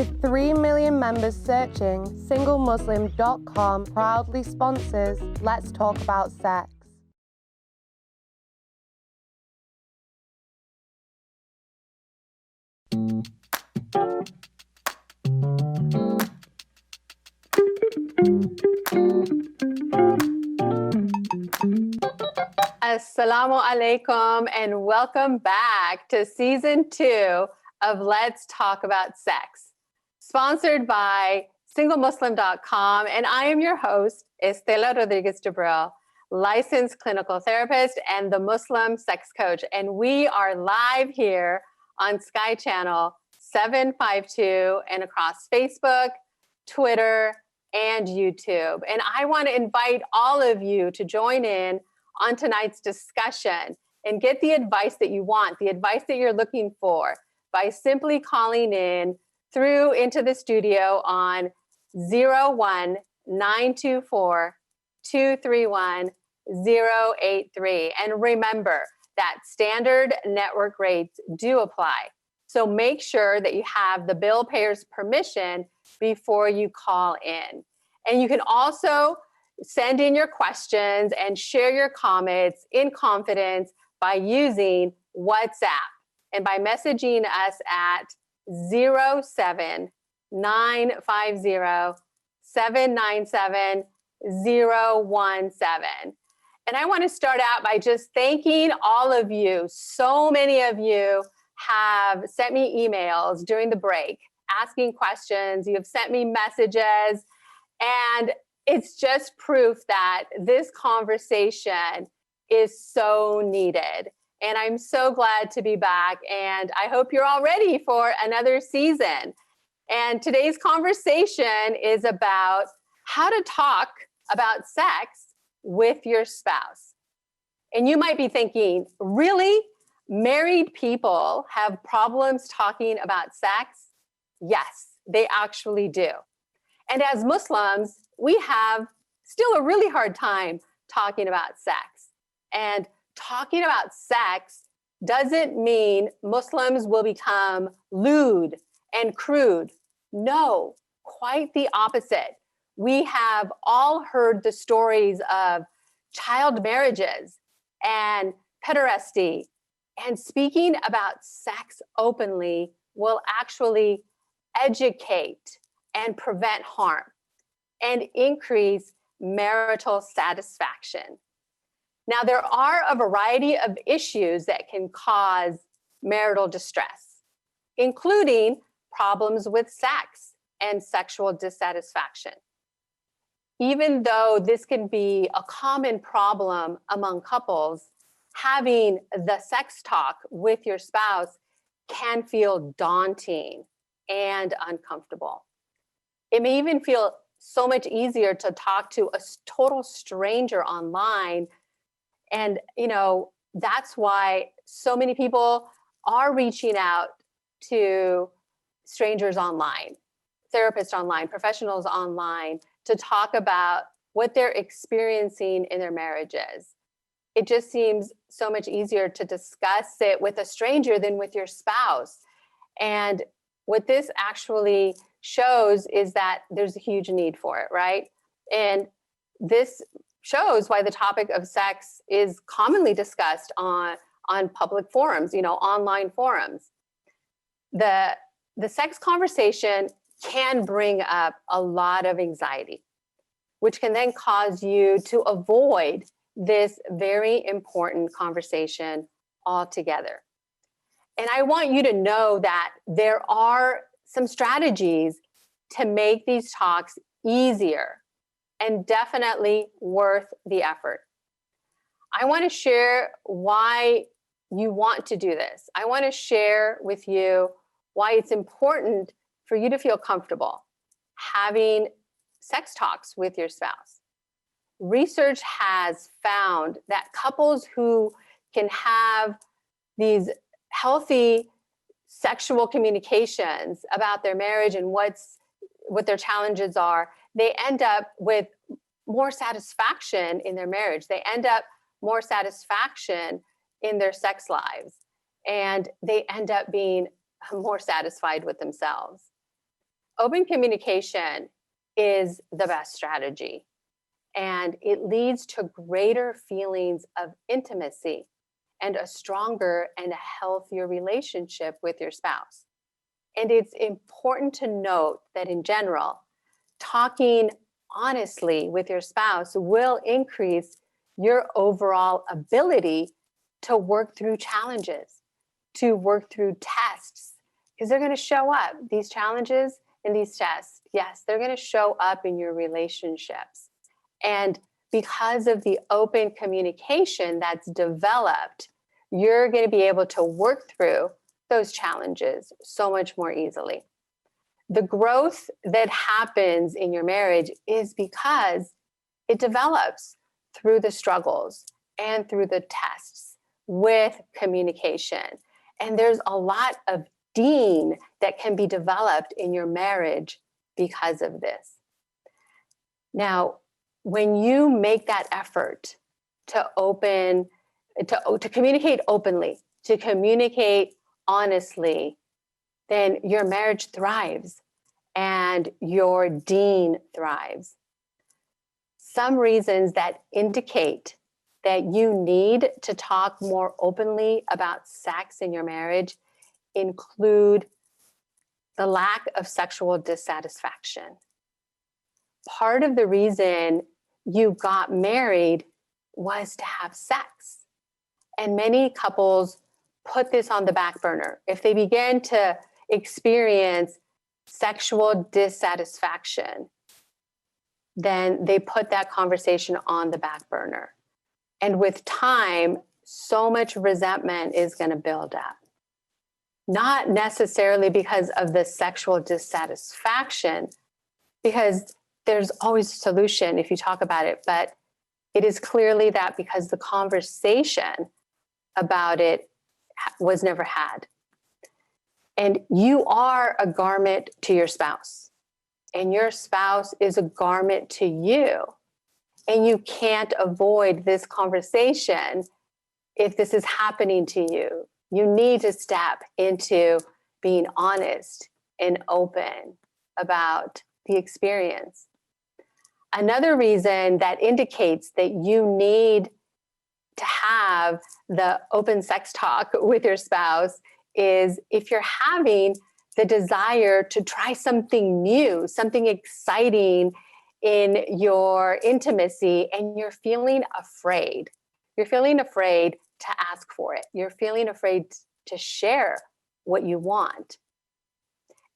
With 3 million members searching, SingleMuslim.com proudly sponsors Let's Talk About Sex. Assalamu alaikum and welcome back to season 2 of Let's Talk About Sex, sponsored by SingleMuslim.com, and I am your host, Estela Rodriguez-Jebril, licensed clinical therapist and the Muslim sex coach, and we are live here on Sky Channel 752 and across Facebook, Twitter, and YouTube. And I want to invite all of you to join in on tonight's discussion and get the advice that you want, the advice that you're looking for, by simply calling in through into the studio on 01-924-231-083. And remember that standard network rates do apply. So make sure that you have the bill payer's permission before you call in. And you can also send in your questions and share your comments in confidence by using WhatsApp and by messaging us at 07950-797-017. And I want to start out by just thanking all of you. So many of you have sent me emails during the break asking questions. You have sent me messages, and it's just proof that this conversation is so needed. And I'm so glad to be back. And I hope you're all ready for another season. And today's conversation is about how to talk about sex with your spouse. And you might be thinking, really? Married people have problems talking about sex? Yes, they actually do. And as Muslims, we have still a really hard time talking about sex. And talking about sex doesn't mean Muslims will become lewd and crude. No, quite the opposite. We have all heard the stories of child marriages and pederasty, and speaking about sex openly will actually educate and prevent harm and increase marital satisfaction. Now, there are a variety of issues that can cause marital distress, including problems with sex and sexual dissatisfaction. Even though this can be a common problem among couples, having the sex talk with your spouse can feel daunting and uncomfortable. It may even feel so much easier to talk to a total stranger online. And, that's why so many people are reaching out to strangers online, therapists online, professionals online, to talk about what they're experiencing in their marriages. It just seems so much easier to discuss it with a stranger than with your spouse. And what this actually shows is that there's a huge need for it, right? And this shows why the topic of sex is commonly discussed on public forums, online forums. The sex conversation can bring up a lot of anxiety, which can then cause you to avoid this very important conversation altogether. And I want you to know that there are some strategies to make these talks easier and definitely worth the effort. I want to share why you want to do this. I want to share with you why it's important for you to feel comfortable having sex talks with your spouse. Research has found that couples who can have these healthy sexual communications about their marriage and what their challenges are, they end up with more satisfaction in their marriage. They end up more satisfaction in their sex lives, and they end up being more satisfied with themselves. Open communication is the best strategy, and it leads to greater feelings of intimacy and a stronger and a healthier relationship with your spouse. And it's important to note that in general, talking honestly with your spouse will increase your overall ability to work through challenges, to work through tests, because they're going to show up. These challenges and these tests, yes, they're going to show up in your relationships. And because of the open communication that's developed, you're going to be able to work through those challenges so much more easily. The growth that happens in your marriage is because it develops through the struggles and through the tests with communication. And there's a lot of dean that can be developed in your marriage because of this. Now, when you make that effort to communicate openly, to communicate honestly, then your marriage thrives and your dean thrives. Some reasons that indicate that you need to talk more openly about sex in your marriage include the lack of sexual dissatisfaction. Part of the reason you got married was to have sex. And many couples put this on the back burner. If they begin to experience sexual dissatisfaction, then they put that conversation on the back burner. And with time, so much resentment is going to build up. Not necessarily because of the sexual dissatisfaction, because there's always a solution if you talk about it, but it is clearly that because the conversation about it was never had. And you are a garment to your spouse, and your spouse is a garment to you. And you can't avoid this conversation if this is happening to you. You need to step into being honest and open about the experience. Another reason that indicates that you need to have the open sex talk with your spouse is if you're having the desire to try something new, something exciting in your intimacy, and you're feeling afraid. You're feeling afraid to ask for it. You're feeling afraid to share what you want.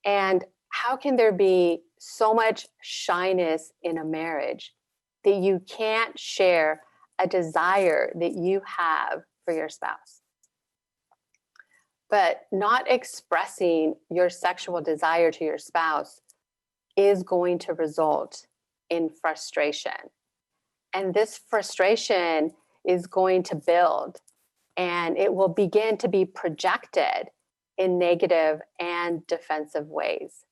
And how can there be so much shyness in a marriage that you can't share a desire that you have for your spouse? But not expressing your sexual desire to your spouse is going to result in frustration. And this frustration is going to build, and it will begin to be projected in negative and defensive ways.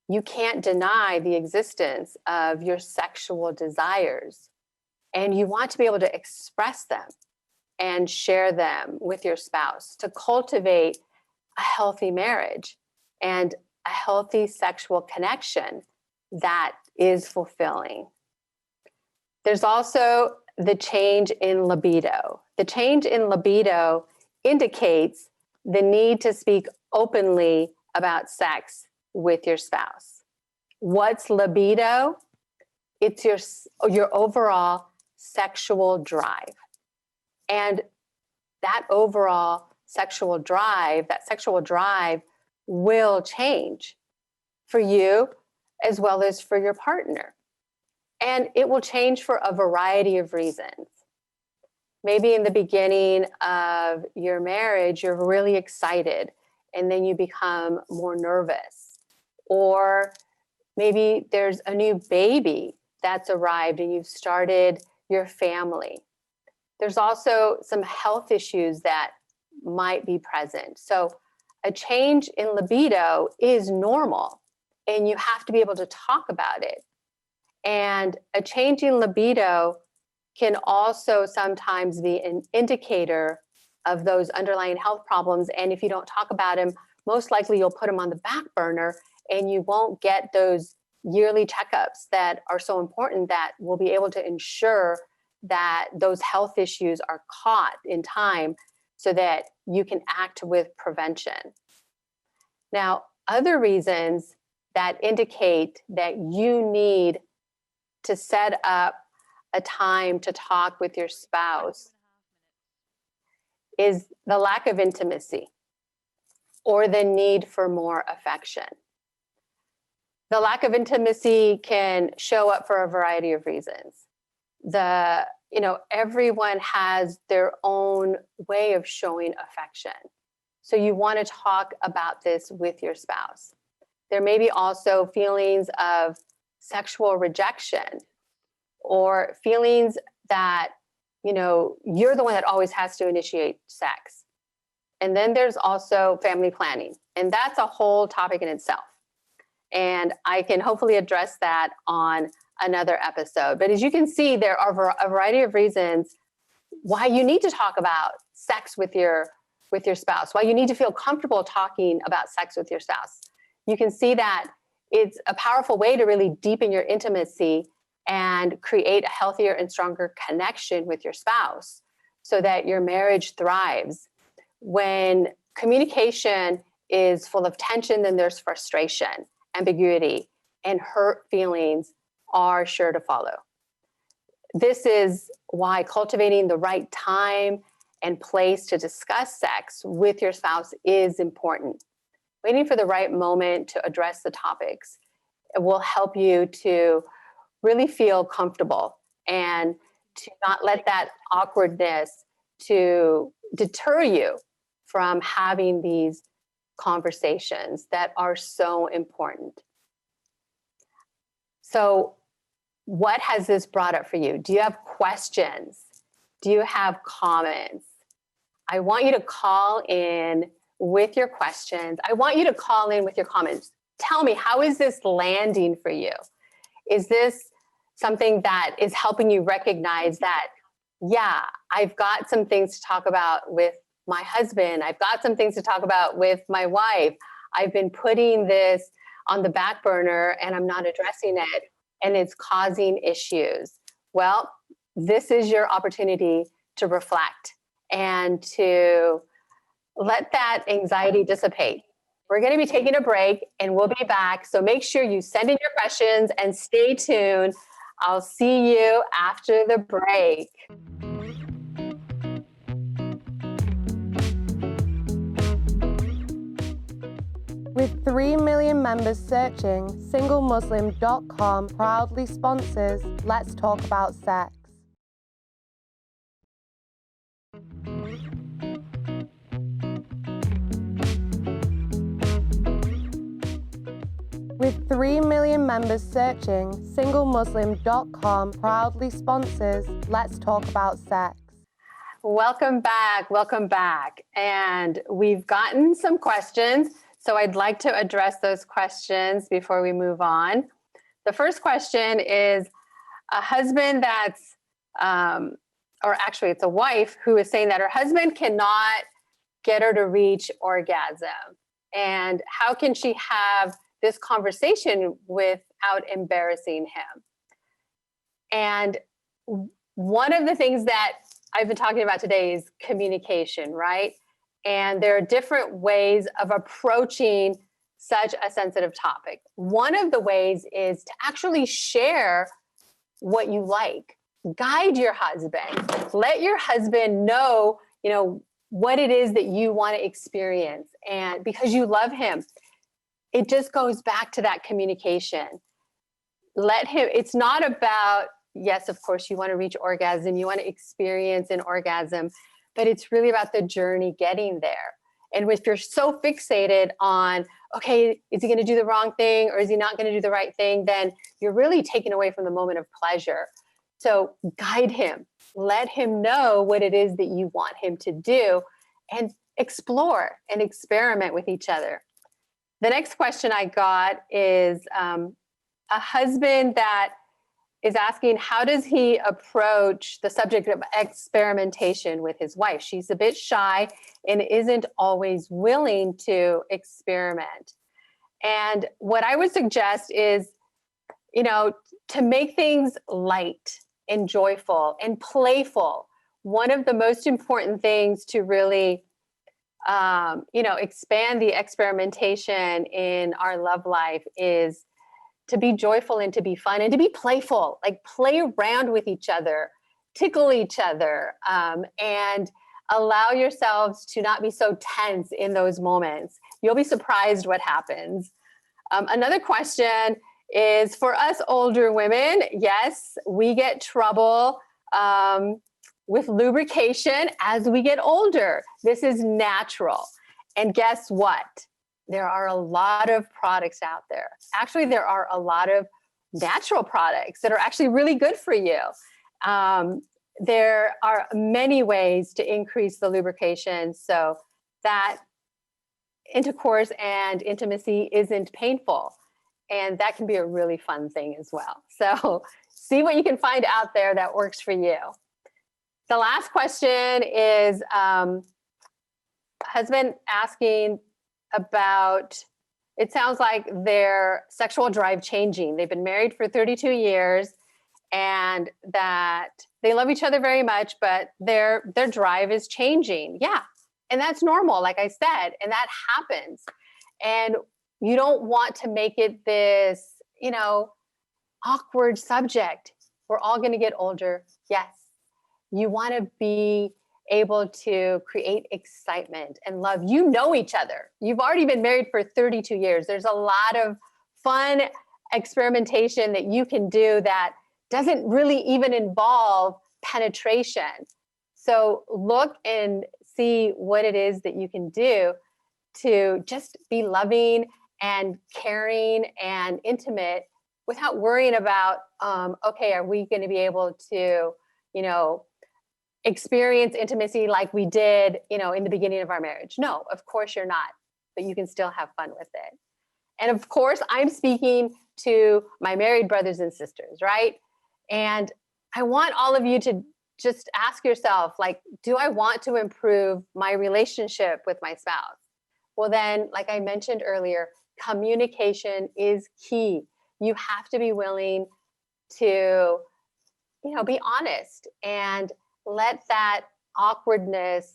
You can't deny the existence of your sexual desires, and you want to be able to express them and share them with your spouse to cultivate a healthy marriage and a healthy sexual connection that is fulfilling. There's also the change in libido. The change in libido indicates the need to speak openly about sex with your spouse. What's libido? It's your overall sexual drive. And that overall sexual drive will change for you as well as for your partner. And it will change for a variety of reasons. Maybe in the beginning of your marriage, you're really excited, and then you become more nervous. Or maybe there's a new baby that's arrived and you've started your family. There's also some health issues that might be present. So a change in libido is normal, and you have to be able to talk about it. And a change in libido can also sometimes be an indicator of those underlying health problems. And if you don't talk about them, most likely you'll put them on the back burner and you won't get those yearly checkups that are so important that will be able to ensure that those health issues are caught in time so that you can act with prevention. Now, other reasons that indicate that you need to set up a time to talk with your spouse is the lack of intimacy or the need for more affection. The lack of intimacy can show up for a variety of reasons. Everyone has their own way of showing affection. So you want to talk about this with your spouse. There may be also feelings of sexual rejection or feelings that, you're the one that always has to initiate sex. And then there's also family planning, and that's a whole topic in itself. And I can hopefully address that on another episode. But as you can see, there are a variety of reasons why you need to talk about sex with your spouse, why you need to feel comfortable talking about sex with your spouse. You can see that it's a powerful way to really deepen your intimacy and create a healthier and stronger connection with your spouse so that your marriage thrives. When communication is full of tension, then there's frustration, ambiguity, and hurt feelings are sure to follow. This is why cultivating the right time and place to discuss sex with your spouse is important. Waiting for the right moment to address the topics will help you to really feel comfortable and to not let that awkwardness to deter you from having these conversations that are so important. So, what has this brought up for you? Do you have questions? Do you have comments? I want you to call in with your questions. I want you to call in with your comments. Tell me, how is this landing for you? Is this something that is helping you recognize that, yeah, I've got some things to talk about with my husband. I've got some things to talk about with my wife. I've been putting this on the back burner and I'm not addressing it, and it's causing issues. Well, this is your opportunity to reflect and to let that anxiety dissipate. We're going to be taking a break and we'll be back. So make sure you send in your questions and stay tuned. I'll see you after the break. With 3 million members searching, SingleMuslim.com proudly sponsors Let's Talk About Sex. With 3 million members searching, SingleMuslim.com proudly sponsors Let's Talk About Sex. Welcome back. And we've gotten some questions, so I'd like to address those questions before we move on. The first question is a husband that's, or actually it's a wife who is saying that her husband cannot get her to reach orgasm. And how can she have this conversation without embarrassing him? And one of the things that I've been talking about today is communication, right? And there are different ways of approaching such a sensitive topic. One of the ways is to actually share what you like. Guide your husband. Let your husband know, what it is that you want to experience. And because you love him, it just goes back to that communication. Let him, it's not about, yes, of course, you want to reach orgasm, you want to experience an orgasm, but it's really about the journey getting there. And if you're so fixated on, okay, is he going to do the wrong thing or is he not going to do the right thing, then you're really taken away from the moment of pleasure. So guide him, let him know what it is that you want him to do, and explore and experiment with each other. The next question I got is a husband that is asking, how does he approach the subject of experimentation with his wife? She's a bit shy and isn't always willing to experiment. And what I would suggest is, to make things light and joyful and playful. One of the most important things to really, expand the experimentation in our love life is to be joyful and to be fun and to be playful, like play around with each other, tickle each other, and allow yourselves to not be so tense in those moments. You'll be surprised what happens. Another question is for us older women. Yes, we get trouble with lubrication as we get older. This is natural. And guess what? There are a lot of products out there. Actually, there are a lot of natural products that are actually really good for you. There are many ways to increase the lubrication so that intercourse and intimacy isn't painful. And that can be a really fun thing as well. So see what you can find out there that works for you. The last question is husband asking about, it sounds like their sexual drive changing. They've been married for 32 years and that they love each other very much, but their drive is changing. Yeah. And that's normal, like I said, and that happens. And you don't want to make it this, awkward subject. We're all going to get older. Yes. You want to be able to create excitement and love. You know each other. You've already been married for 32 years. There's a lot of fun experimentation that you can do that doesn't really even involve penetration. So look and see what it is that you can do to just be loving and caring and intimate without worrying about, okay, are we going to be able to, experience intimacy like we did, in the beginning of our marriage? No, of course you're not, but you can still have fun with it. And of course, I'm speaking to my married brothers and sisters, right? And I want all of you to just ask yourself, like, do I want to improve my relationship with my spouse? Well, then, like I mentioned earlier, communication is key. You have to be willing to, be honest and let that awkwardness,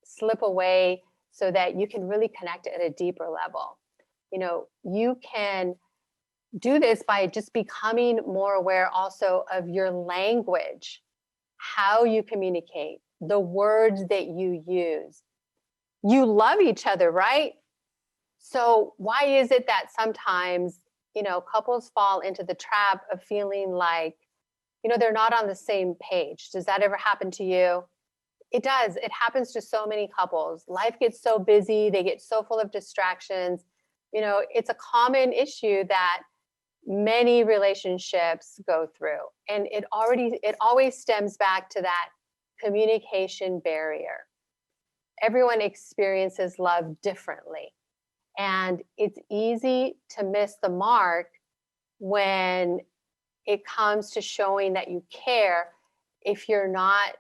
slip away so that you can really connect at a deeper level. You can do this by just becoming more aware also of your language, how you communicate, the words that you use. You love each other, right? So why is it that sometimes, couples fall into the trap of feeling like, they're not on the same page? Does that ever happen to you? It does. It happens to so many couples. Life gets so busy. They get so full of distractions. It's a common issue that many relationships go through. And it always stems back to that communication barrier. Everyone experiences love differently. And it's easy to miss the mark when it comes to showing that you care if you're not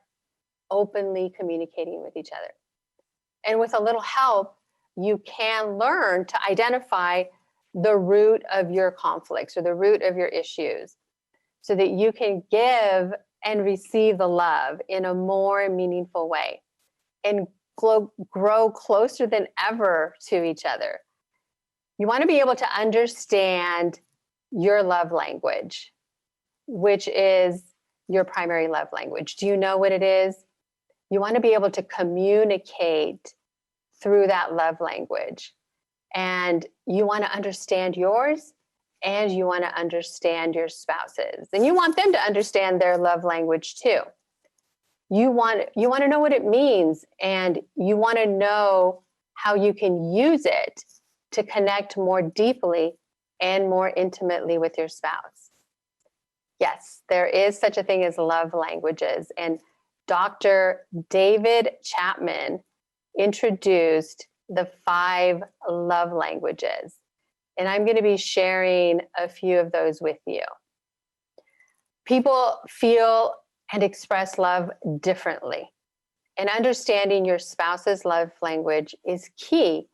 openly communicating with each other. And with a little help, you can learn to identify the root of your conflicts or the root of your issues so that you can give and receive the love in a more meaningful way and grow closer than ever to each other. You want to be able to understand your love language, which is your primary love language. Do you know what it is? You want to be able to communicate through that love language. And you want to understand yours and you want to understand your spouse's. And you want them to understand their love language too. You want to know what it means, and you want to know how you can use it to connect more deeply and more intimately with your spouse. Yes, there is such a thing as love languages. And Dr. David Chapman introduced the 5 love languages. And I'm going to be sharing a few of those with you. People feel and express love differently. And understanding your spouse's love language is key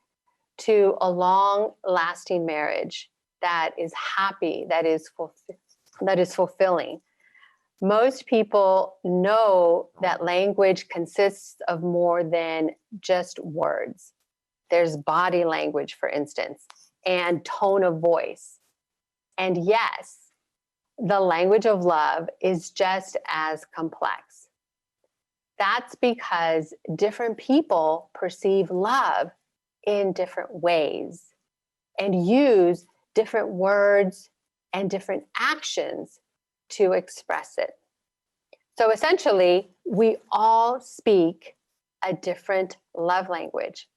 to a long-lasting marriage that is happy, that is fulfilling. Most people know that language consists of more than just words. There's body language, for instance, and tone of voice. And yes, the language of love is just as complex. That's because different people perceive love in different ways and use different words and different actions to express it. So essentially, we all speak a different love language.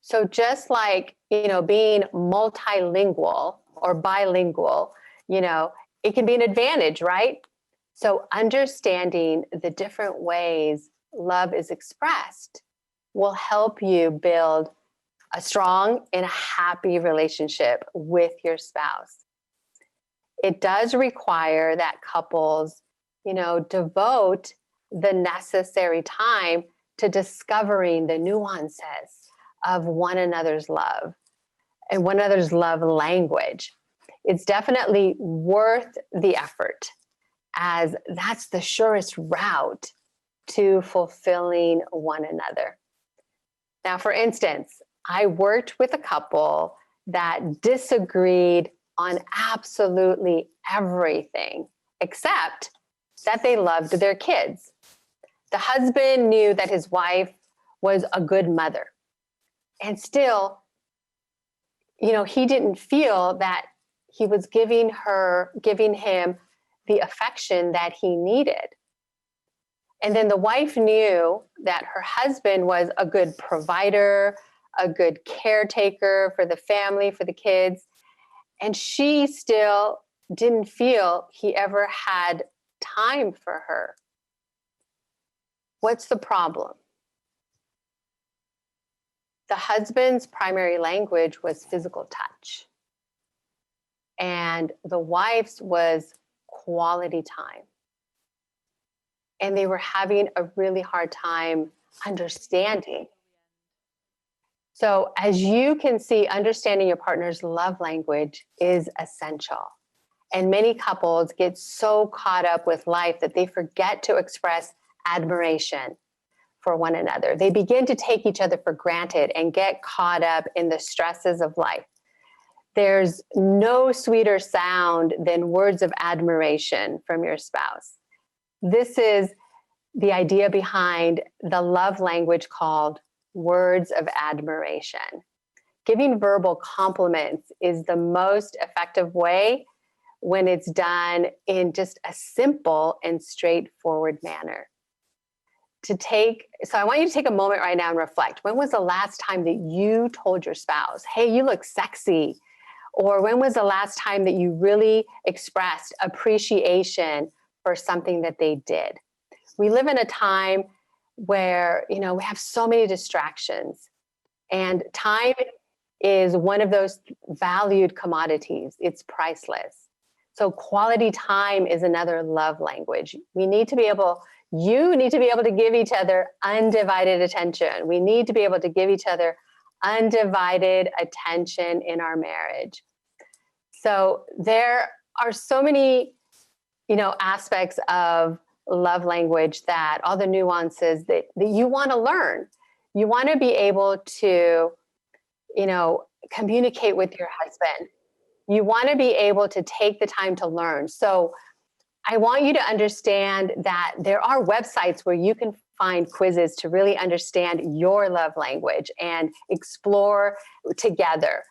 So just like, being multilingual or bilingual, it can be an advantage, right? So understanding the different ways love is expressed will help you build a strong and a happy relationship with your spouse. It does require that couples, devote the necessary time to discovering the nuances of one another's love and one another's love language. It's definitely worth the effort, as that's the surest route to fulfilling one another. Now, for instance, I worked with a couple that disagreed on absolutely everything, except that they loved their kids. The husband knew that his wife was a good mother, and still, he didn't feel that he was giving him the affection that he needed. And then the wife knew that her husband was a good provider, a good caretaker for the family, for the kids, and she still didn't feel he ever had time for her. What's the problem? The husband's primary language was physical touch, and the wife's was quality time. And they were having a really hard time understanding. So as you can see, understanding your partner's love language is essential. And many couples get so caught up with life that they forget to express admiration for one another. They begin to take each other for granted and get caught up in the stresses of life. There's no sweeter sound than words of admiration from your spouse. This is the idea behind the love language called words of admiration. Giving verbal compliments is the most effective way when it's done in just a simple and straightforward manner. So I want you to take a moment right now and reflect. When was the last time that you told your spouse, hey, you look sexy? Or when was the last time that you really expressed appreciation for something that they did? We live in a time where, we have so many distractions, and time is one of those valued commodities. It's priceless. So quality time is another love language. You need to be able to give each other undivided attention. We need to be able to give each other undivided attention in our marriage. So there are so many, aspects of love language, that all the nuances that you want to learn. You want to be able to, communicate with your husband. You want to be able to take the time to learn. So I want you to understand that there are websites where you can find quizzes to really understand your love language and explore together.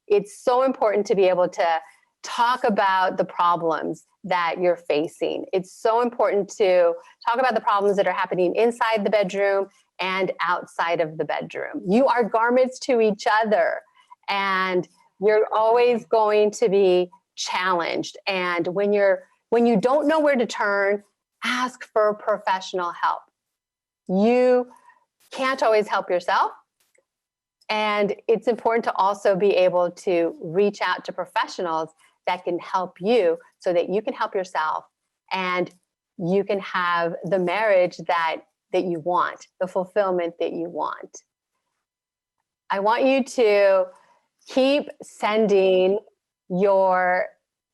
It's so important to be able to talk about the problems that you're facing. It's so important to talk about the problems that are happening inside the bedroom and outside of the bedroom. You are garments to each other, and you're always going to be challenged. And when you don't know where to turn, ask for professional help. You can't always help yourself. And it's important to also be able to reach out to professionals that can help you so that you can help yourself and you can have the marriage that you want, the fulfillment that you want. I want you to keep sending your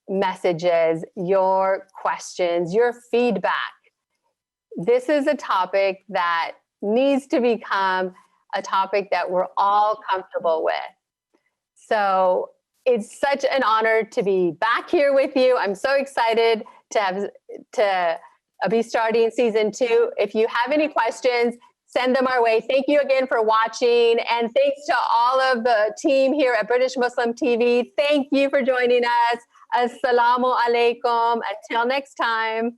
messages, your questions, your feedback. This is a topic that needs to become a topic that we're all comfortable with. So it's such an honor to be back here with you. I'm so excited to be starting season 2. If you have any questions, send them our way. Thank you again for watching. And thanks to all of the team here at British Muslim TV. Thank you for joining us. Assalamu alaikum. Until next time.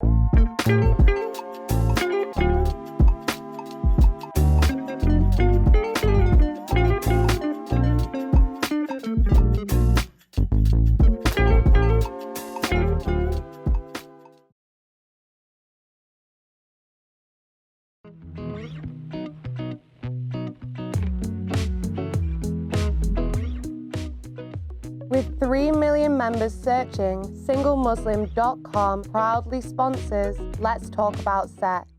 With 3 million members searching, SingleMuslim.com proudly sponsors Let's Talk About Sex.